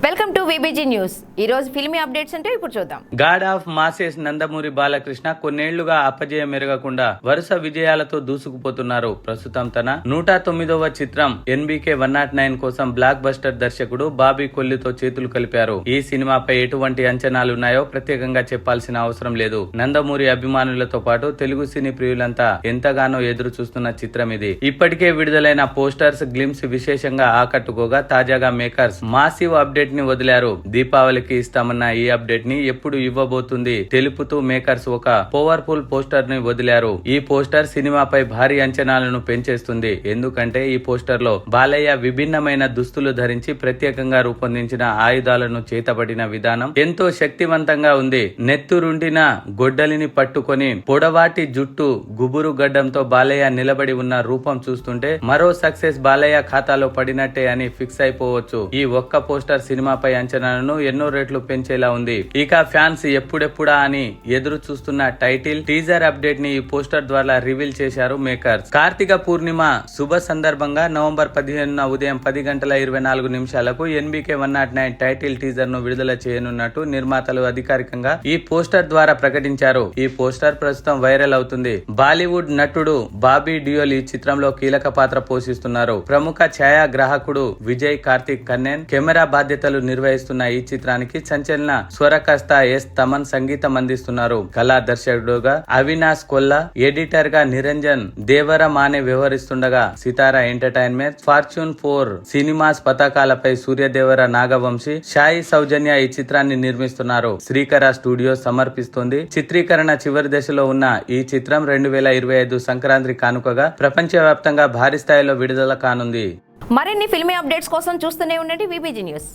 Welcome to VBG news. ఈ రోజు filmy updates అంటే ఇప్పుడు చూద్దాం. God of masses Nandamuri Balakrishna కొన్నేళ్లుగా అపజయం మెరగకుండా వరుస విజయాలతో దూసుకుపోతున్నారు. ప్రస్తుతం తన 109వ చిత్రం ఎన్బికే 109 కోసం బ్లాక్ బస్టర్ దర్శకుడు బాబీ కొల్లితో చేతులు కలిపారు. ఈ సినిమాపై ఎటువంటి అంచనాలున్నాయో ప్రత్యేకంగా చెప్పాల్సిన అవసరం లేదు. నందమూరి అభిమానులతో పాటు తెలుగు సినీ ప్రియులంతా ఎంతగానో ఎదురు చూస్తున్న చిత్రం ఇది. ఇప్పటికే విడుదలైన పోస్టర్స్, గ్లిమ్స్ విశేషంగా ఆకట్టుకోగా తాజాగా మేకర్స్ మాసివ్ అప్డేట్ ని వదిలారు. దీపావళికి ఇస్తామన్న ఈ అప్డేట్ ని ఎప్పుడు ఇవ్వబోతుంది తెలుపుతూ మేకర్స్ ఒక పవర్ఫుల్ పోస్టర్ ని వదిలారు. ఈ పోస్టర్ సినిమాపై భారీ అంచనాలను పెంచేస్తుంది. ఎందుకంటే ఈ పోస్టర్ లో బాలయ్య విభిన్నమైన దుస్తులు ధరించి ప్రత్యేకంగా రూపొందించిన ఆయుధాలను చేతబడిన విధానం ఎంతో శక్తివంతంగా ఉంది. నెత్తురుండిన గొడ్డలిని పట్టుకొని పొడవాటి జుట్టు, గుబురు గడ్డంతో బాలయ్య నిలబడి ఉన్న రూపం చూస్తుంటే మరో సక్సెస్ బాలయ్య ఖాతాలో పడినట్టే అని ఫిక్స్ అయిపోవచ్చు. ఈ ఒక్క పోస్టర్ సినిమాపై అంచనాలను ఎన్నో రెట్లు పెంచేలా ఉంది. ఇక ఫ్యాన్స్ ఎప్పుడెప్పుడా అని ఎదురు చూస్తున్న టైటిల్, టీజర్ అప్డేట్ ని ఈ పోస్టర్ ద్వారా రివీల్ చేశారు మేకర్స్. కార్తీక పూర్ణిమ శుభ సందర్భంగా నవంబర్ 15న ఉదయం 10:24 ఎన్బికే 109 టైటిల్ టీజర్ ను విడుదల చేయనున్నట్టు నిర్మాతలు అధికారికంగా ఈ పోస్టర్ ద్వారా ప్రకటించారు. ఈ పోస్టర్ ప్రస్తుతం వైరల్ అవుతుంది. బాలీవుడ్ నటుడు బాబీ డియోల్ ఈ చిత్రంలో కీలక పాత్ర పోషిస్తున్నారు. ప్రముఖ ఛాయాగ్రాహకుడు విజయ్ కార్తిక్ కన్నెన్ కెమెరా బాధ్యతలు నిర్వహిస్తున్న ఈ చిత్రానికి సంచలన స్వరకర్త ఎస్ తమన్ సంగీతం అందిస్తున్నారు. కళా దర్శకుడుగా అవినాష్ కొల్లా, ఎడిటర్ గా నిరంజన్ దేవరమానే వ్యవహరిస్తుండగా సితారా ఎంటర్టైన్మెంట్, ఫార్చ్యూన్ 4 సినిమాస్ పతాకాలపై సూర్యదేవర నాగవంశీ, సాయి సౌజన్య ఈ చిత్రాన్ని నిర్మిస్తున్నారు. శ్రీకర స్టూడియోస్ సమర్పిస్తుంది. చిత్రీకరణ చివరి దశలో ఉన్న ఈ చిత్రం 2025 సంక్రాంతి కానుకగా ప్రపంచవ్యాప్తంగా భారీ స్థాయిలో విడుదల కానుంది. మరిన్ని ఫిల్మీ అప్డేట్స్ కోసం చూస్తూనే ఉండండి విబిజీ న్యూస్.